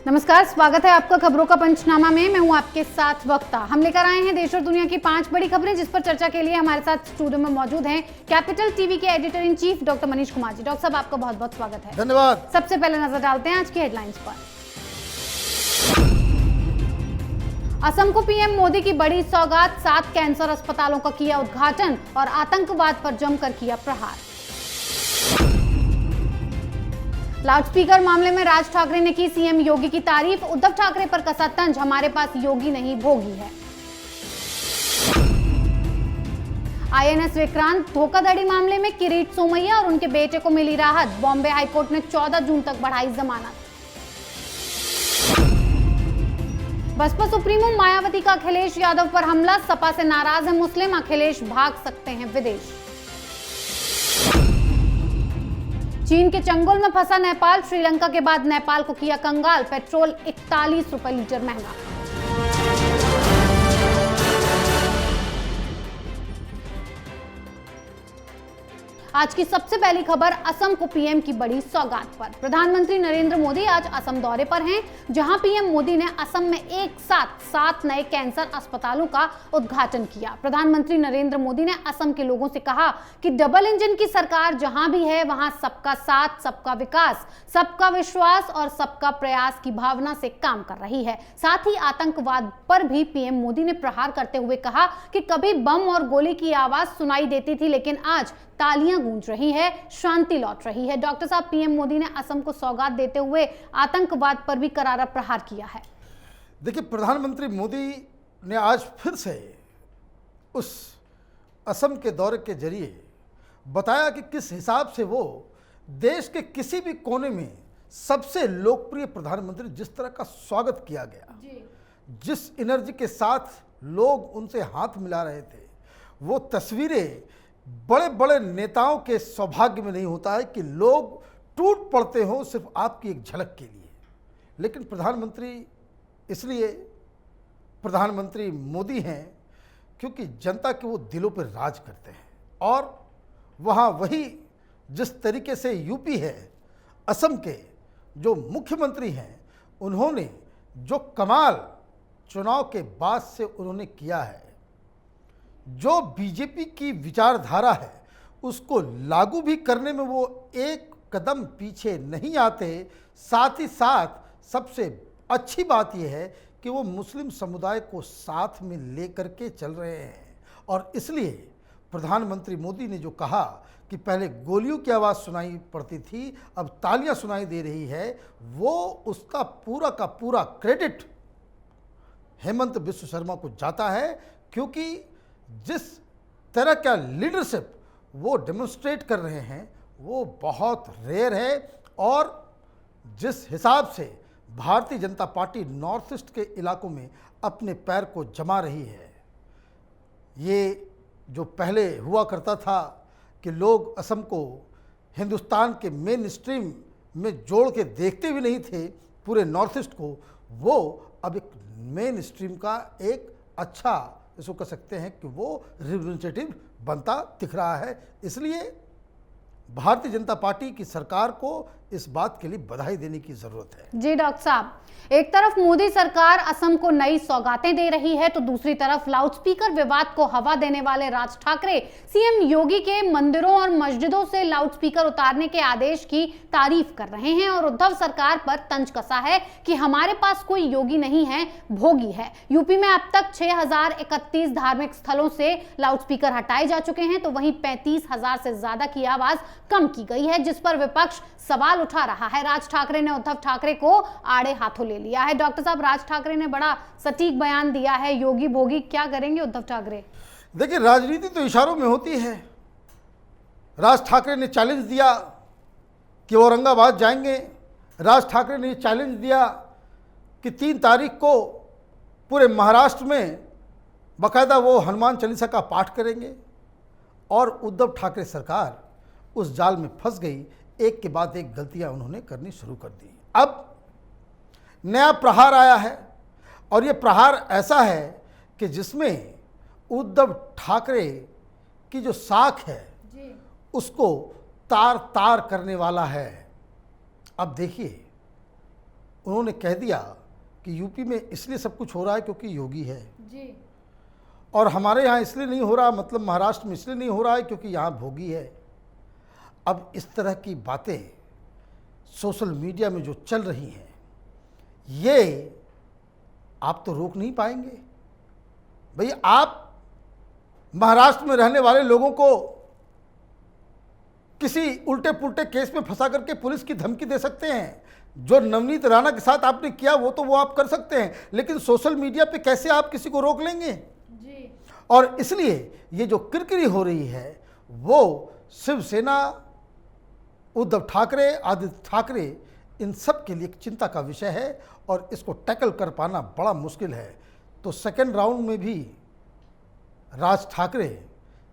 नमस्कार, स्वागत है आपका खबरों का पंचनामा में। मैं हूं आपके साथ वक्ता। हम लेकर आए हैं देश और दुनिया की 5 बड़ी खबरें, जिस पर चर्चा के लिए हमारे साथ स्टूडियो में मौजूद हैं कैपिटल टीवी के editor in chief doctor Manish Kumar ji. Doctor साहब, आपका बहुत बहुत स्वागत है। धन्यवाद। सबसे पहले नजर डालते हैं आज की हेडलाइंस पर। असम को पीएम मोदी की बड़ी सौगात, 7 कैंसर अस्पतालों का किया उद्घाटन और आतंकवाद पर जमकर किया प्रहार। लाउडस्पीकर मामले में राज ठाकरे ने की सीएम योगी की तारीफ, उद्धव ठाकरे पर कसा तंज, हमारे पास योगी नहीं भोगी है। आईएनएस विक्रांत धोखाधड़ी मामले में किरीट सोमैया और उनके बेटे को मिली राहत, बॉम्बे हाईकोर्ट ने 14 जून तक बढ़ाई जमानत। बसपा सुप्रीमो मायावती का अखिलेश यादव पर हमला, सपा से नाराज है मुस्लिम, अखिलेश भाग सकते हैं विदेश। चीन के चंगुल में फंसा नेपाल, श्रीलंका के बाद नेपाल को किया कंगाल, पेट्रोल 41 रुपए लीटर महंगा। आज की सबसे पहली खबर असम को पीएम की बड़ी सौगात पर। प्रधानमंत्री नरेंद्र मोदी आज असम दौरे पर हैं, जहां पीएम मोदी ने असम में एक साथ 7 नए कैंसर अस्पतालों का उद्घाटन किया। प्रधानमंत्री नरेंद्र मोदी ने असम के लोगों से कहा कि डबल इंजन की सरकार जहां भी है वहां सबका साथ, सबका विकास, सबका विश्वास और सबका प्रयास की भावना से काम कर रही है। साथ ही आतंकवाद पर भी पीएम मोदी ने प्रहार करते हुए कहा कि कभी बम और गोली की आवाज सुनाई देती थी, लेकिन आज तालियां गूंज रही है, शांति लौट रही है। डॉक्टर साहब, पीएम मोदी ने असम को सौगात देते हुए आतंकवाद पर भी करारा प्रहार किया है। देखिए, प्रधानमंत्री मोदी ने आज फिर से उस असम के दौरे के जरिए बताया कि किस हिसाब से वो देश के किसी भी कोने में सबसे लोकप्रिय प्रधानमंत्री, जिस तरह का स्वागत किया गया जी। जिस एनर्जी के साथ लोग उनसे हाथ मिला रहे थे, वो तस्वीरें बड़े बड़े नेताओं के सौभाग्य में नहीं होता है कि लोग टूट पड़ते हो सिर्फ आपकी एक झलक के लिए। लेकिन प्रधानमंत्री इसलिए प्रधानमंत्री मोदी हैं क्योंकि जनता के वो दिलों पर राज करते हैं। और वहाँ वही जिस तरीके से यूपी है, असम के जो मुख्यमंत्री हैं, उन्होंने जो कमाल चुनाव के बाद से उन्होंने किया है, जो बीजेपी की विचारधारा है उसको लागू भी करने में वो एक कदम पीछे नहीं आते। साथ ही साथ सबसे अच्छी बात यह है कि वो मुस्लिम समुदाय को साथ में लेकर के चल रहे हैं। और इसलिए प्रधानमंत्री मोदी ने जो कहा कि पहले गोलियों की आवाज़ सुनाई पड़ती थी, अब तालियां सुनाई दे रही है, वो उसका पूरा का पूरा क्रेडिट हेमंत बिस्व शर्मा को जाता है, क्योंकि जिस तरह का लीडरशिप वो डेमोन्स्ट्रेट कर रहे हैं वो बहुत रेयर है। और जिस हिसाब से Bharatiya Janata party north east के इलाकों में अपने पैर को जमा रही है, ये जो पहले हुआ करता था कि लोग असम को हिंदुस्तान के मेन स्ट्रीम में जोड़ के देखते भी नहीं थे पूरे नॉर्थ ईस्ट को, वो अब एक मेन स्ट्रीम का एक अच्छा, इसको कह सकते हैं कि वो रिप्रेजेंटेटिव बनता दिख रहा है। इसलिए भारतीय जनता पार्टी की सरकार को इस बात के लिए बधाई देने की जरूरत है। जी डॉक्टर साहब, एक तरफ मोदी सरकार असम को नई सौगातें दे रही है, तो दूसरी तरफ लाउडस्पीकर विवाद को हवा देने वाले राज ठाकरे सीएम योगी के मंदिरों और मस्जिदों से लाउडस्पीकर उतारने के आदेश की तारीफ कर रहे हैं और उद्धव सरकार पर तंज कसा है कि हमारे पास कोई योगी नहीं है, भोगी है। यूपी में अब तक 6031 धार्मिक स्थलों से लाउडस्पीकर हटाए जा चुके हैं, तो वहीं 35,000 से ज्यादा की आवाज कम की गई है, जिस पर विपक्ष सवाल उठा रहा है। राज ठाकरे ने उद्धव ठाकरे को आड़े हाथों ले लिया है। डॉक्टर साहब, राज ठाकरे ने बड़ा सटीक बयान दिया है, योगी भोगी, क्या करेंगे उद्धव ठाकरे? देखिए, राजनीति तो इशारों में होती है। राज ठाकरे ने चैलेंज दिया कि वो औरंगाबाद जाएंगे। राज ठाकरे ने चैलेंज दिया कि 3 तारीख को पूरे महाराष्ट्र में बाकायदा वो हनुमान चालीसा का पाठ करेंगे। और उद्धव ठाकरे सरकार उस जाल में फंस गई। एक के बाद एक गलतियां उन्होंने करनी शुरू कर दी। अब नया प्रहार आया है और ये प्रहार ऐसा है कि जिसमें उद्धव ठाकरे की जो साख है उसको तार तार करने वाला है। अब देखिए, उन्होंने कह दिया कि यूपी में इसलिए सब कुछ हो रहा है क्योंकि योगी है जी। और हमारे यहाँ इसलिए नहीं हो रहा, मतलब महाराष्ट्र में इसलिए नहीं हो रहा है क्योंकि यहाँ भोगी है। अब इस तरह की बातें सोशल मीडिया में जो चल रही हैं, ये आप तो रोक नहीं पाएंगे। भाई, आप महाराष्ट्र में रहने वाले लोगों को किसी उल्टे पुल्टे केस में फंसा करके पुलिस की धमकी दे सकते हैं। जो नवनीत राणा के साथ आपने किया वो आप कर सकते हैं, लेकिन सोशल मीडिया पे कैसे आप किसी को रोक लेंगे जी। और इसलिए ये जो किरकिरी हो रही है वो शिवसेना, उद्धव ठाकरे, आदित्य ठाकरे, इन सब के लिए एक चिंता का विषय है और इसको टैकल कर पाना बड़ा मुश्किल है। तो सेकेंड राउंड में भी राज ठाकरे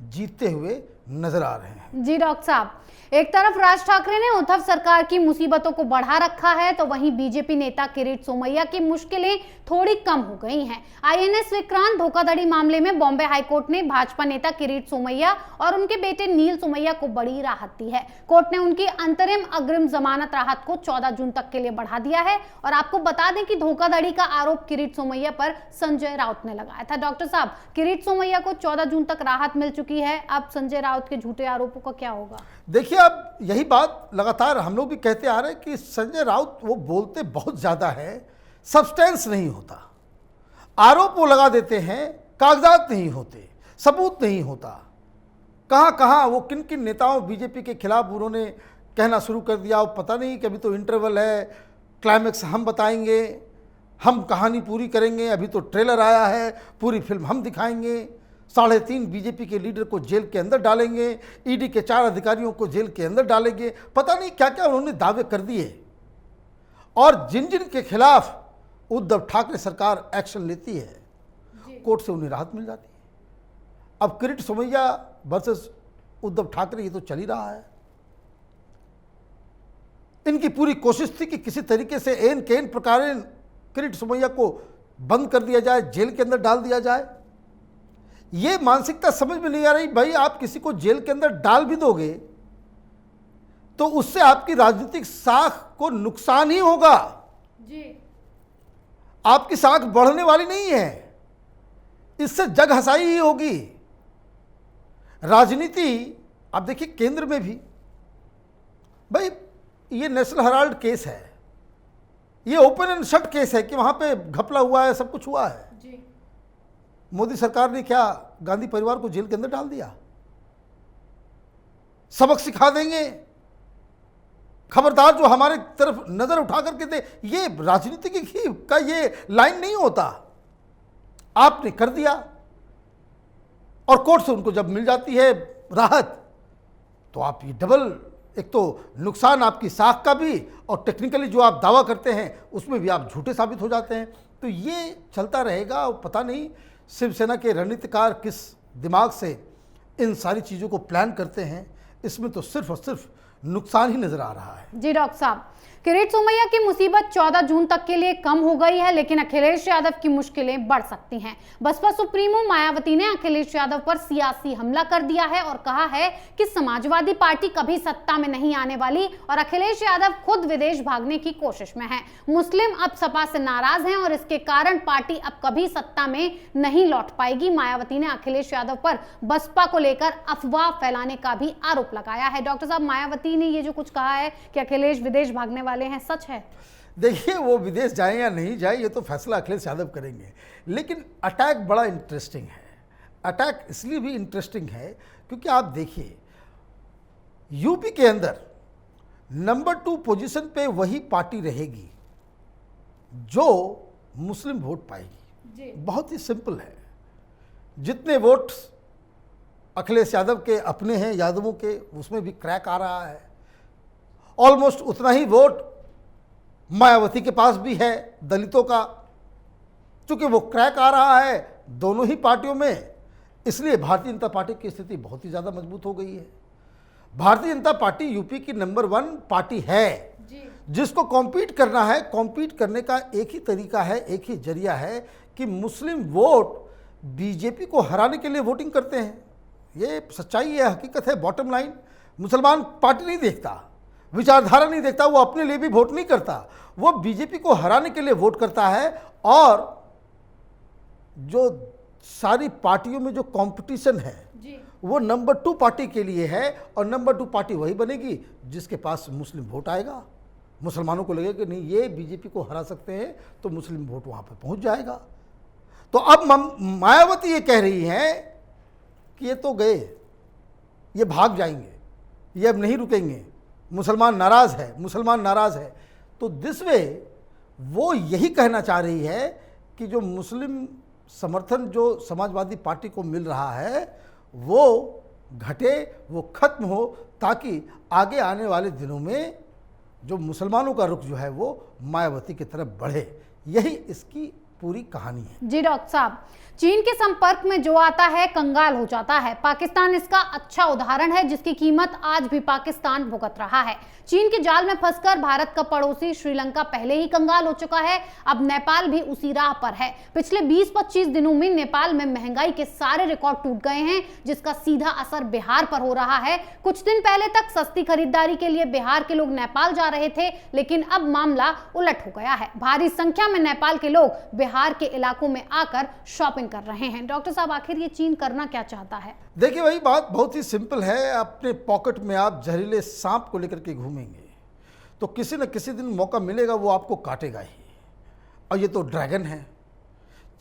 जीतते हुए नजर आ रहे हैं। जी डॉक्टर साहब, एक तरफ राज ठाकरे ने उद्धव सरकार की मुसीबतों को बढ़ा रखा है, तो वहीं बीजेपी नेता किरीट सोमैया की मुश्किलें थोड़ी कम हो गई हैं। आईएनएस विक्रांत धोखाधड़ी मामले में बॉम्बे हाईकोर्ट ने भाजपा नेता किरीट सोमैया और उनके बेटे नील सोमैया को बड़ी राहत दी है। कोर्ट ने उनकी अंतरिम अग्रिम जमानत राहत को 14 जून तक के लिए बढ़ा दिया है। और आपको बता दें कि धोखाधड़ी का आरोप किरीट सोमैया पर संजय राउत ने लगाया था। डॉक्टर साहब, किरीट सोमैया को 14 जून तक राहत मिल चुकी है, अब संजय राउत के झूठे आरोपों का क्या होगा? देखिए, अब यही बात लगातार हम लोग भी कहते आ रहे हैं कि संजय राउत वो बोलते बहुत ज़्यादा है, सब्सटेंस नहीं होता। आरोप वो लगा देते हैं, कागजात नहीं होते, सबूत नहीं होता। कहाँ कहाँ वो किन किन नेताओं बीजेपी के खिलाफ उन्होंने कहना शुरू कर दिया, वो पता नहीं कि अभी तो इंटरवल है, क्लाइमेक्स हम बताएंगे, हम कहानी पूरी करेंगे, अभी तो ट्रेलर आया है, पूरी फिल्म हम दिखाएंगे, 3.5 बीजेपी के लीडर को जेल के अंदर डालेंगे, ईडी के 4 अधिकारियों को जेल के अंदर डालेंगे, पता नहीं क्या क्या उन्होंने दावे कर दिए। और जिन जिन के खिलाफ उद्धव ठाकरे सरकार एक्शन लेती है, कोर्ट से उन्हें राहत मिल जाती है। अब किरीट सोमैया वर्सेस उद्धव ठाकरे, ये तो चल ही रहा है। इनकी पूरी कोशिश थी कि किसी तरीके से एन केन प्रकार किरीट सोमैया को बंद कर दिया जाए, जेल के अंदर डाल दिया जाए। ये मानसिकता समझ में नहीं आ रही। भाई, आप किसी को जेल के अंदर डाल भी दोगे तो उससे आपकी राजनीतिक साख को नुकसान ही होगा जी। आपकी साख बढ़ने वाली नहीं है, इससे जग हंसाई ही होगी। राजनीति आप देखिए, केंद्र में भी भाई ये नेशनल हेराल्ड केस है, ये ओपन एंड शट केस है कि वहां पे घपला हुआ है, सब कुछ हुआ है जी। मोदी सरकार ने क्या गांधी परिवार को जेल के अंदर डाल दिया? सबक सिखा देंगे, खबरदार जो हमारे तरफ नजर उठा करके दे। ये राजनीति का ये लाइन नहीं होता। आपने कर दिया और कोर्ट से उनको जब मिल जाती है राहत, तो आप ये डबल, एक तो नुकसान आपकी साख का भी और टेक्निकली जो आप दावा करते हैं उसमें भी आप झूठे साबित हो जाते हैं। तो ये चलता रहेगा और पता नहीं शिवसेना के रणनीतिकार किस दिमाग से इन सारी चीज़ों को प्लान करते हैं। इसमें तो सिर्फ और सिर्फ नुकसान ही नजर आ रहा है। जी डॉक्टर साहब, किरीट सोमैया की मुसीबत 14 जून तक के लिए कम हो गई है, लेकिन अखिलेश यादव की मुश्किलें बढ़ सकती हैं। बसपा सुप्रीमो मायावती ने अखिलेश यादव पर सियासी हमला कर दिया है और कहा है कि समाजवादी पार्टी कभी सत्ता में नहीं आने वाली और अखिलेश यादव खुद विदेश भागने की कोशिश में है। मुस्लिम अब सपा से नाराज हैं और इसके कारण पार्टी अब कभी सत्ता में नहीं लौट पाएगी। मायावती ने अखिलेश यादव पर बसपा को लेकर अफवाह फैलाने का भी आरोप लगाया है। डॉक्टर साहब, मायावती ने ये जो कुछ कहा है कि अखिलेश विदेश भागने वाले हैं, सच है? देखिए, वो विदेश जाए या नहीं जाए ये तो फैसला अखिलेश यादव करेंगे, लेकिन अटैक बड़ा इंटरेस्टिंग है। अटैक इसलिए भी इंटरेस्टिंग है क्योंकि आप देखिए, यूपी के अंदर नंबर 2 पोजीशन पे वही पार्टी रहेगी जो मुस्लिम वोट पाएगी जी। बहुत ही सिंपल है। जितने वोट अखिलेश यादव के अपने हैं, यादवों के, उसमें भी क्रैक आ रहा है। ऑलमोस्ट उतना ही वोट मायावती के पास भी है दलितों का, चूंकि वो क्रैक आ रहा है दोनों ही पार्टियों में, इसलिए भारतीय जनता पार्टी की स्थिति बहुत ही ज़्यादा मजबूत हो गई है। भारतीय जनता पार्टी यूपी की नंबर 1 पार्टी है जी। जिसको कॉम्पीट करना है। कॉम्पीट करने का एक ही तरीका है, एक ही जरिया है कि मुस्लिम वोट बीजेपी को हराने के लिए वोटिंग करते हैं। ये सच्चाई है, हकीकत है, बॉटम लाइन। मुसलमान पार्टी नहीं देखता, विचारधारा नहीं देखता, वो अपने लिए भी वोट नहीं करता, वो बीजेपी को हराने के लिए वोट करता है। और जो सारी पार्टियों में जो कंपटीशन है वो नंबर 2 पार्टी के लिए है, और नंबर 2 पार्टी वही बनेगी जिसके पास मुस्लिम वोट आएगा। मुसलमानों को लगेगा कि नहीं, ये बीजेपी को हरा सकते हैं, तो मुस्लिम वोट वहाँ पे पहुँच जाएगा। तो अब मायावती ये कह रही हैं कि ये तो गए, ये भाग जाएंगे, ये अब नहीं रुकेंगे, मुसलमान नाराज़ है, मुसलमान नाराज़ है। तो दिस वे वो यही कहना चाह रही है कि जो मुस्लिम समर्थन जो समाजवादी पार्टी को मिल रहा है वो घटे, वो खत्म हो, ताकि आगे आने वाले दिनों में जो मुसलमानों का रुख जो है वो मायावती की तरफ बढ़े। यही इसकी पूरी कहानी है। जी डॉक्टर साहब, चीन के संपर्क में जो आता है कंगाल हो जाता है। पाकिस्तान इसका अच्छा उदाहरण है, जिसकी कीमत आज भी पाकिस्तान भुगत रहा है। चीन के जाल में फंसकर भारत का पड़ोसी श्रीलंका पहले ही कंगाल हो चुका है, अब नेपाल भी उसी राह पर है। पिछले 20-25 दिनों में नेपाल में महंगाई के सारे रिकॉर्ड टूट गए हैं, जिसका सीधा असर बिहार पर हो रहा है। कुछ दिन पहले तक सस्ती खरीदारी के लिए बिहार के लोग नेपाल जा रहे थे, लेकिन अब मामला उलट हो गया है। भारी संख्या में नेपाल के लोग बिहार के इलाकों में आकर शॉपिंग कर रहे हैं। डॉक्टर साहब, आखिर ये चीन करना क्या चाहता है? देखिए, वही बात बहुत ही सिंपल है। अपने पॉकेट में आप जहरीले सांप को लेकर के घूमेंगे तो किसी न किसी दिन मौका मिलेगा, वो आपको काटेगा ही। और ये तो ड्रैगन है।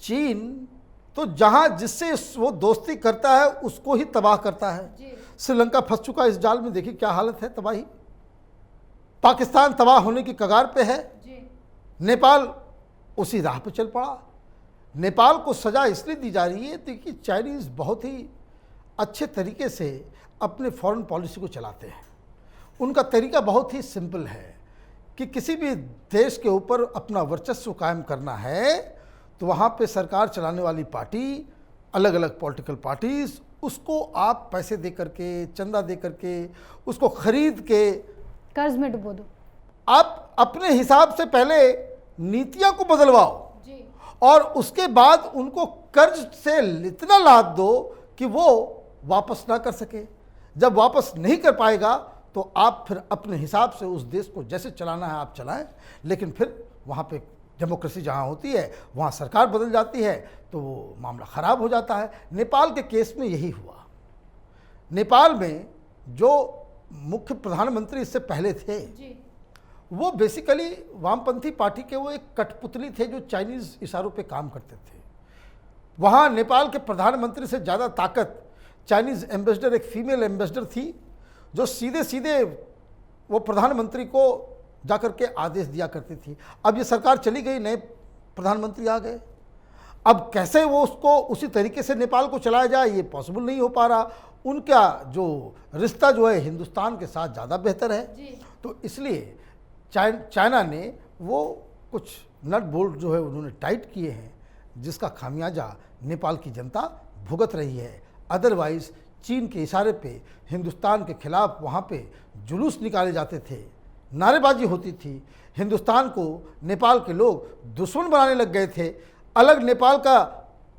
चीन तो जहां जिससे वो दोस्ती करता है उसको ही तबाह करता है। श्रीलंका फंस चुका इस जाल में, देखिए क्या हालत है, तबाही। पाकिस्तान तबाह होने की कगार पे है। नेपाल उसी राह पे चल पड़ा। नेपाल को सज़ा इसलिए दी जा रही है क्योंकि चाइनीज़ बहुत ही अच्छे तरीके से अपने फॉरेन पॉलिसी को चलाते हैं। उनका तरीका बहुत ही सिंपल है कि किसी भी देश के ऊपर अपना वर्चस्व कायम करना है तो वहाँ पे सरकार चलाने वाली पार्टी, अलग अलग पॉलिटिकल पार्टीज़, उसको आप पैसे दे करके, चंदा दे करके, उसको खरीद के कर्ज में डुबो दो। आप अपने हिसाब से पहले नीतियाँ को बदलवाओ और उसके बाद उनको कर्ज से इतना लाद दो कि वो वापस ना कर सके। जब वापस नहीं कर पाएगा तो आप फिर अपने हिसाब से उस देश को जैसे चलाना है आप चलाएं, लेकिन फिर वहाँ पे डेमोक्रेसी जहाँ होती है वहाँ सरकार बदल जाती है तो वो मामला ख़राब हो जाता है। नेपाल के केस में यही हुआ। नेपाल में जो मुख्य प्रधानमंत्री इससे पहले थे वो बेसिकली वामपंथी पार्टी के वो एक कठपुतली थे जो चाइनीज़ इशारों पे काम करते थे। वहाँ नेपाल के प्रधानमंत्री से ज़्यादा ताकत चाइनीज़ एम्बेसडर, एक फीमेल एम्बेसडर थी जो सीधे सीधे वो प्रधानमंत्री को जाकर के आदेश दिया करती थी। अब ये सरकार चली गई, नए प्रधानमंत्री आ गए, अब कैसे वो उसको उसी तरीके से नेपाल को चलाया जाए ये पॉसिबल नहीं हो पा रहा। उनका जो रिश्ता जो है हिंदुस्तान के साथ ज़्यादा बेहतर है तो इसलिए चाइना ने वो कुछ नट बोल्ट जो है उन्होंने टाइट किए हैं, जिसका खामियाजा नेपाल की जनता भुगत रही है। अदरवाइज़ चीन के इशारे पे हिंदुस्तान के खिलाफ वहाँ पे जुलूस निकाले जाते थे, नारेबाजी होती थी, हिंदुस्तान को नेपाल के लोग दुश्मन बनाने लग गए थे। अलग नेपाल का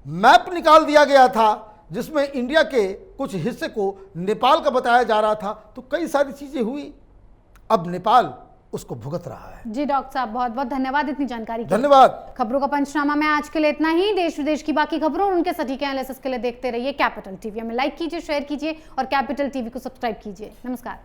मैप निकाल दिया गया था जिसमें इंडिया के कुछ हिस्से को नेपाल का बताया जा रहा था। तो कई सारी चीज़ें हुई, अब नेपाल उसको भुगत रहा है। जी डॉक्टर साहब, बहुत बहुत धन्यवाद इतनी जानकारी के लिए। धन्यवाद। खबरों का पंचनामा में आज के लिए इतना ही। देश विदेश की बाकी खबरों और उनके सटीक एनालिसिस के लिए देखते रहिए कैपिटल टीवी। हमें लाइक कीजिए, शेयर कीजिए और कैपिटल टीवी को सब्सक्राइब कीजिए। नमस्कार।